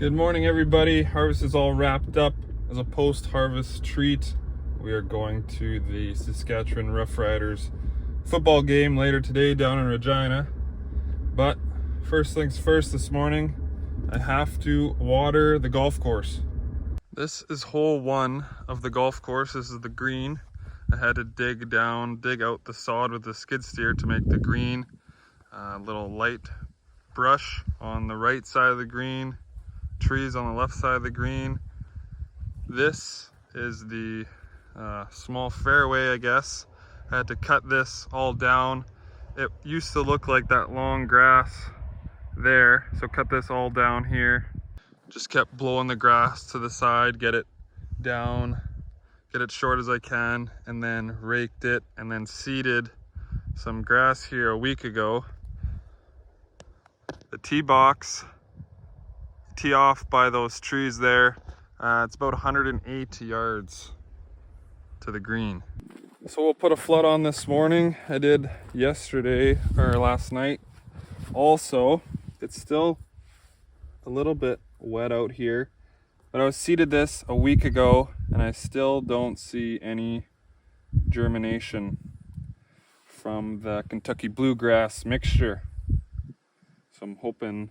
Good morning, everybody. Harvest is all wrapped up. As a post-harvest treat, we are going to the Saskatchewan Roughriders football game later today down in Regina. But first things first, this morning I have to water the golf course. This is hole 1 of the golf course. This is the green. I had to dig out the sod with the skid steer to make the green. Little light brush on the right side of the green, trees on the left side of the green. This is the small fairway, I guess. I had to cut this all down. It used to look like that long grass there, so cut this all down here. Just kept blowing the grass to the side, get it down, get it short as I can, and then raked it and then seeded some grass here a week ago. The tee box, tee off by those trees there. It's about 108 yards to the green. So we'll put a flood on this morning. I did yesterday or last night. Also, it's still a little bit wet out here, but I was seeded this a week ago and I still don't see any germination from the Kentucky bluegrass mixture. So I'm hoping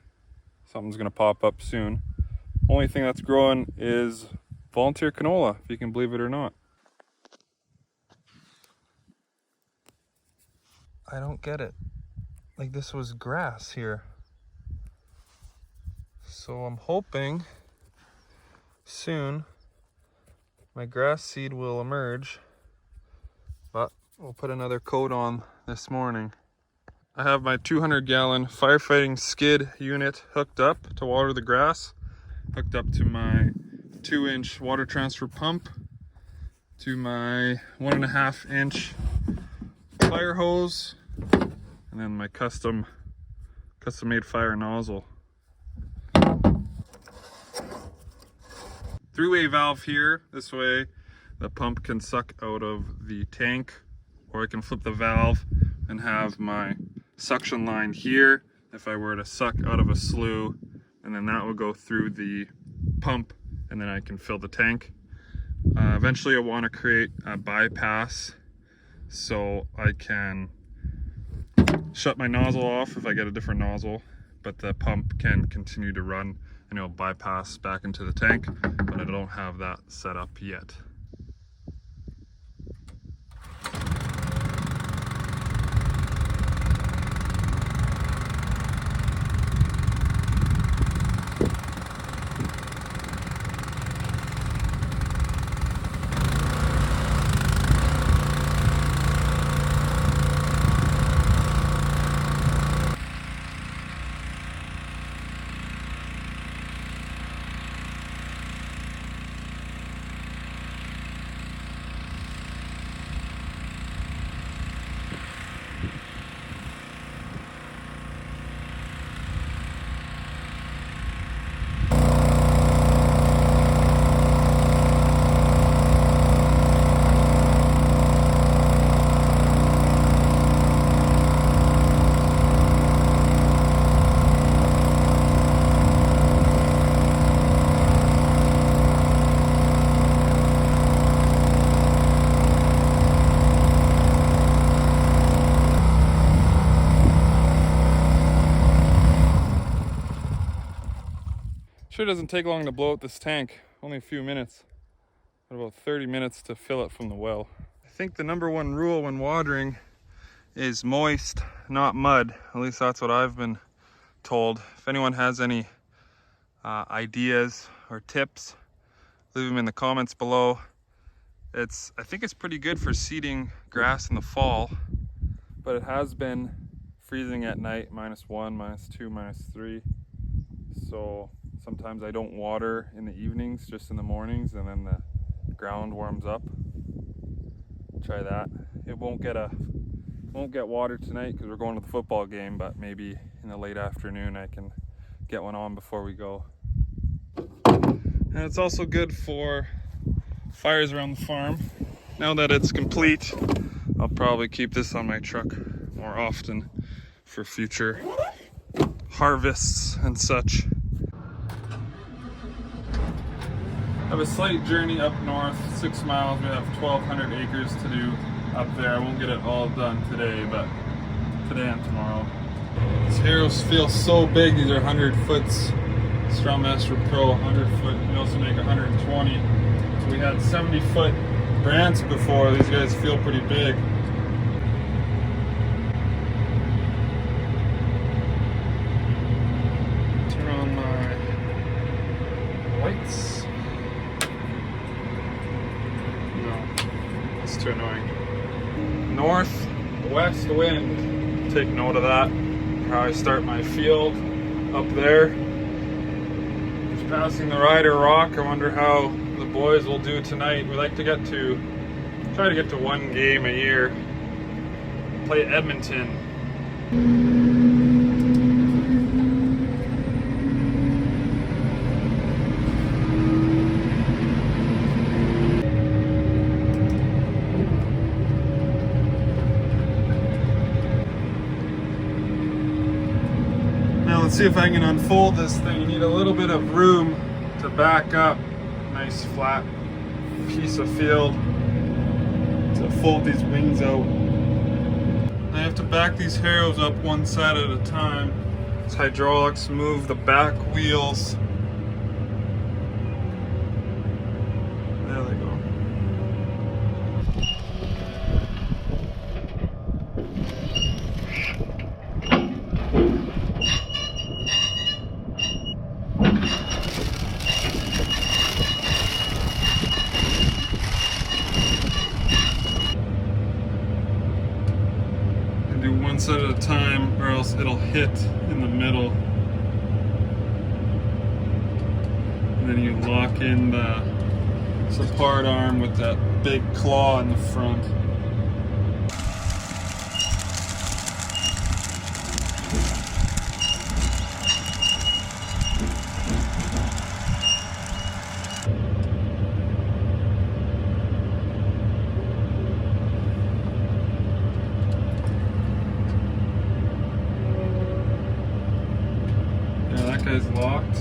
something's gonna pop up soon. Only thing that's growing is volunteer canola, if you can believe it or not. I don't get it. Like, this was grass here. So I'm hoping soon my grass seed will emerge, but we'll put another coat on this morning. I have my 200-gallon firefighting skid unit hooked up to water the grass, hooked up to my 2-inch water transfer pump, to my 1.5-inch fire hose, and then my custom-made fire nozzle. 3-way valve here. This way the pump can suck out of the tank, or I can flip the valve and have my suction line here if I were to suck out of a slough, and then that will go through the pump and then I can fill the tank. Eventually I want to create a bypass so I can shut my nozzle off if I get a different nozzle, but the pump can continue to run and it'll bypass back into the tank, but I don't have that set up yet. Sure doesn't take long to blow out this tank, only a few minutes, but about 30 minutes to fill it from the well. I think the #1 rule when watering is moist, not mud. At least that's what I've been told. If anyone has any ideas or tips, leave them in the comments below. I think it's pretty good for seeding grass in the fall, but it has been freezing at night, -1, -2, -3. So sometimes I don't water in the evenings, just in the mornings, and then the ground warms up. Try that. It won't get water tonight because we're going to the football game, but maybe in the late afternoon I can get one on before we go. And it's also good for fires around the farm. Now that it's complete, I'll probably keep this on my truck more often for future harvests and such. have a slight journey up north, 6 miles. We have 1,200 acres to do up there. I won't get it all done today, but today and tomorrow. These harrows feel so big. These are 100 foots. Strawmaster Pro, 100 foot. We also make 120. So we had 70 foot brands before. These guys feel pretty big. Turn on my lights. No, that's too annoying. Northwest wind. Take note of that. How I start my field up there. Just passing the Rider Rock. I wonder how the boys will do tonight. We like to try to get to 1 game a year. Play Edmonton. Now let's see if I can unfold this thing. You need a little bit of room to back up. Nice flat piece of field to fold these wings out. I have to back these harrows up one side at a time. These hydraulics move the back wheels. There they go. Do one side at a time or else it'll hit in the middle. And then you lock in the support arm with that big claw in the front. That guy's locked.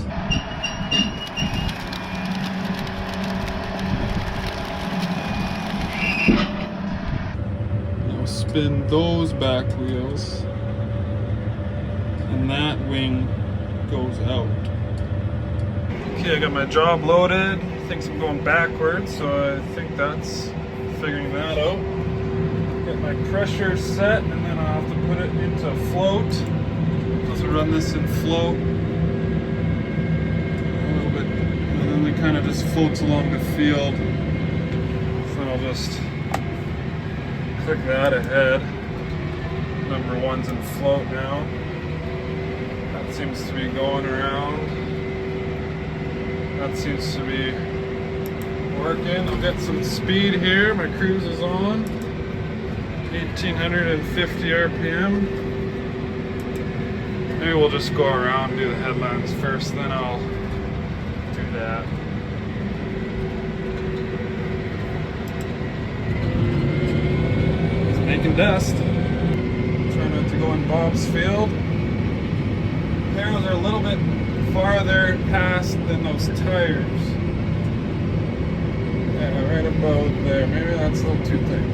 Now spin those back wheels and that wing goes out. Okay, I got my job loaded. Thinks I'm going backwards, so I think that's figuring that out. Get my pressure set and then I'll have to put it into float. Just run this in float. It kind of just floats along the field. So I'll just click that ahead. Number 1's in float now. That seems to be going around. That seems to be working. I'll get some speed here. My cruise is on. 1850 RPM. Maybe we'll just go around and do the headlands first, then I'll do that. It's making dust. Try not to go in Bob's field. Harrows are a little bit farther past than those tires. Yeah, right about there. Maybe that's a little too thick.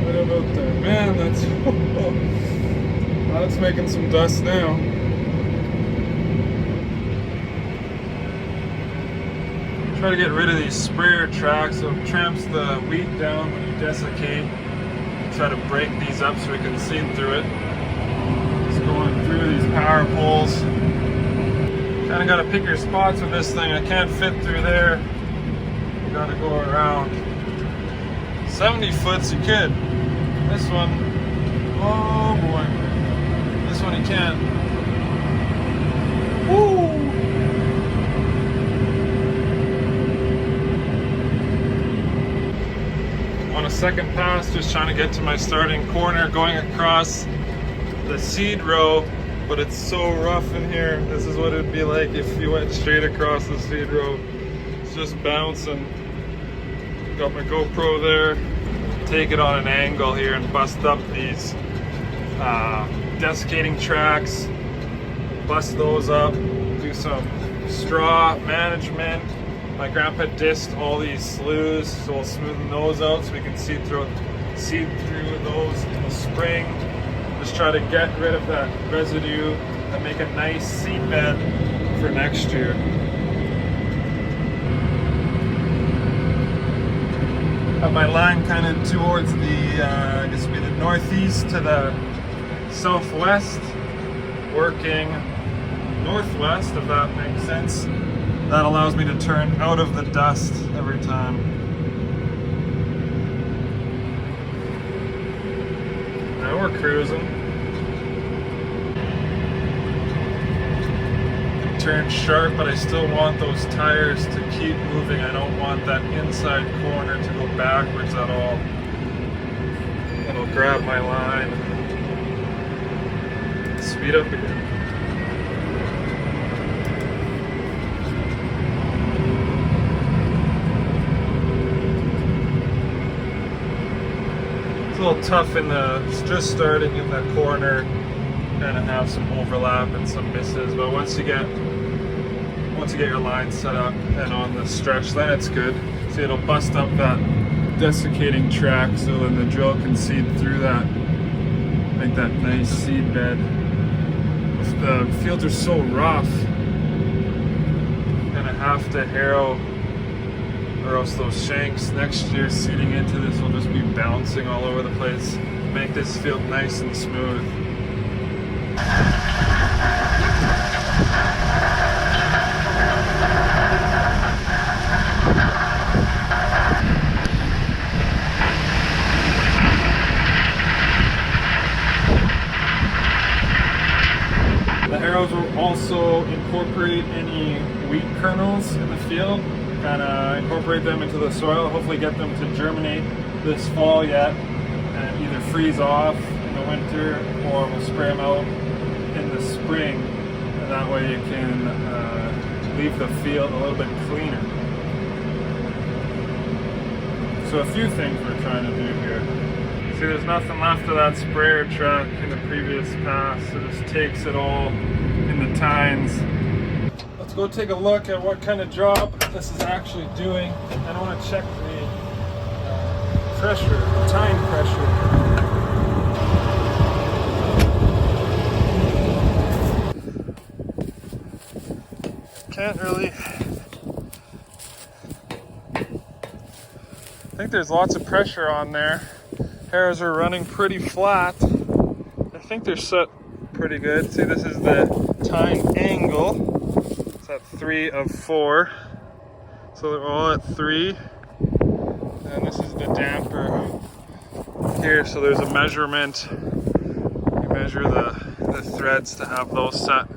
Right about there. Man, that's that's making some dust now. Try to get rid of these sprayer tracks, so it tramps the wheat down when you desiccate. Try to break these up so we can seed through it. Just going through these power poles. Kind of got to pick your spots with this thing. I can't fit through there. You got to go around. 70 foots you could. This one, oh boy. This one you can't. Woo! On a second pass, just trying to get to my starting corner, going across the seed row, but it's so rough in here. This is what it'd be like if you went straight across the seed row. It's just bouncing. Got my GoPro there. Take it on an angle here and bust up these desiccating tracks. Bust those up. Do some straw management. My grandpa disced all these sloughs, so we'll smoothen those out so we can seed through those in the spring. Just try to get rid of that residue and make a nice seed bed for next year. Have my line kind of towards the, I guess it'd be the northeast to the southwest, working northwest, if that makes sense. That allows me to turn out of the dust every time. Now we're cruising. Turn sharp, but I still want those tires to keep moving. I don't want that inside corner to go backwards at all. It'll grab my line. Speed up again. It's a little tough in the, just starting in the corner, kind of have some overlap and some misses, but once you get your line set up and on the stretch, then it's good. See, it'll bust up that desiccating track so then the drill can seed through that, make that nice seed bed. The fields are so rough, I'm gonna have to harrow, or else those shanks next year seeding into this will just be bouncing all over the place. Make this field nice and smooth. The harrows will also incorporate any wheat kernels in the field, kind of incorporate them into the soil, hopefully get them to germinate this fall yet, and either freeze off in the winter or we'll spray them out in the spring, and that way you can leave the field a little bit cleaner. So a few things we're trying to do here. See, there's nothing left of that sprayer truck in the previous pass, so it just takes it all in the tines. Let's go take a look at what kind of job this is actually doing. And I want to check the pressure, the tine pressure. Can't really. I think there's lots of pressure on there. Harrows are running pretty flat. I think they're set pretty good. See, this is the tine angle. It's at 3 of 4. So they're all at 3. And this is the damper here. So there's a measurement. You measure the threads to have those set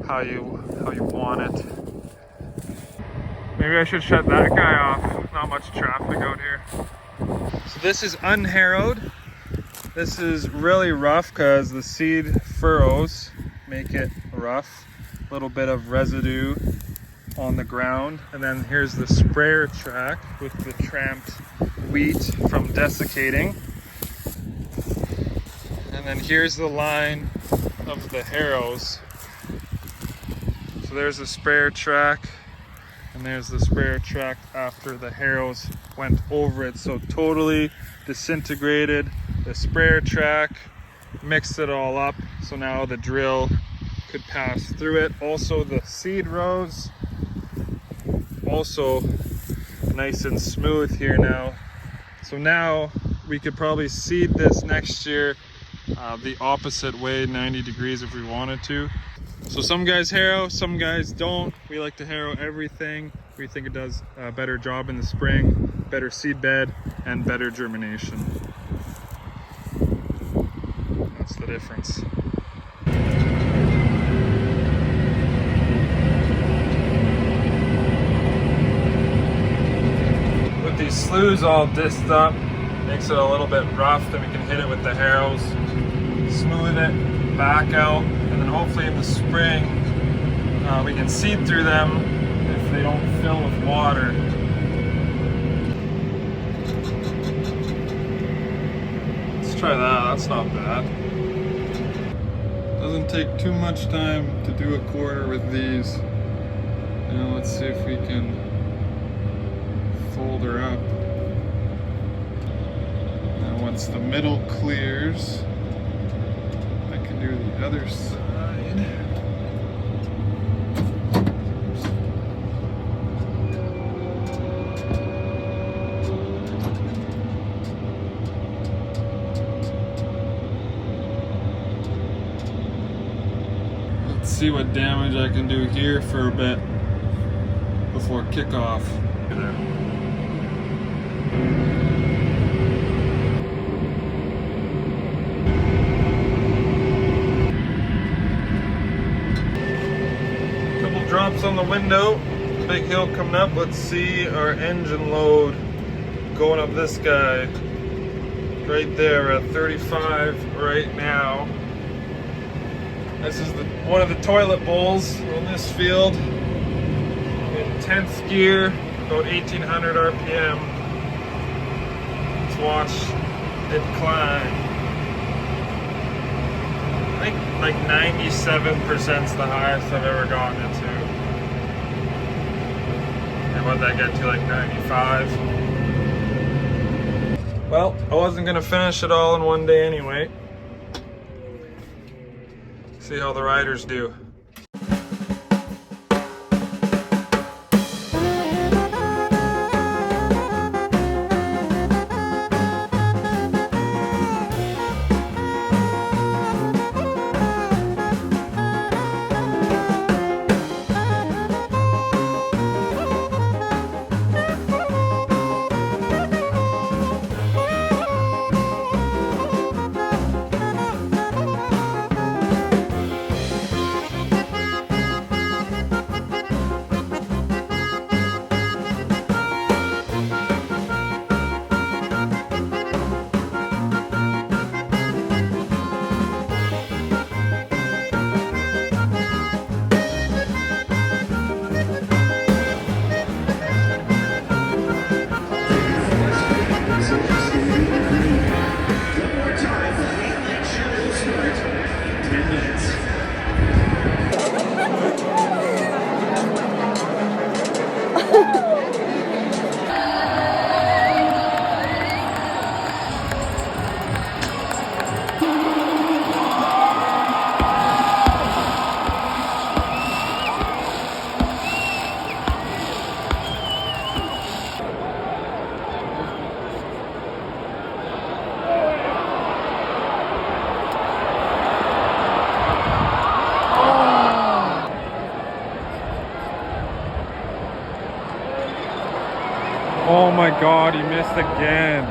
how you want it. Maybe I should shut that guy off. Not much traffic out here. So this is unharrowed. This is really rough because the seed furrows make it rough. A little bit of residue on the ground. And then here's the sprayer track with the tramped wheat from desiccating. And then here's the line of the harrows. So there's the sprayer track. And there's the sprayer track after the harrows went over it. So totally disintegrated the sprayer track, mixed it all up. So now the drill could pass through it. Also the seed rows, also nice and smooth here now. So now we could probably seed this next year the opposite way, 90 degrees if we wanted to. So some guys harrow, some guys don't. We like to harrow everything. We think it does a better job in the spring, better seed bed, and better germination. That's the difference. With these sloughs all disced up, makes it a little bit rough, then we can hit it with the harrows, smooth it back out, and then hopefully in the spring we can seed through them if they don't fill with water. Let's try that, that's not bad. Doesn't take too much time to do a quarter with these. Now let's see if we can fold her up. Now once the middle clears, I can do the other side. Let's see what damage I can do here for a bit before kickoff. Couple drops on the window, big hill coming up. Let's see our engine load going up this guy. Right there at 35 right now. This is one of the toilet bowls on this field. In 10th gear, about 1800 RPM. Let's watch it climb. I think like 97% is the highest I've ever gotten it to. And what did that get to, like 95? Well, I wasn't gonna finish it all in one day anyway. See how the riders do. Oh my God, he missed again.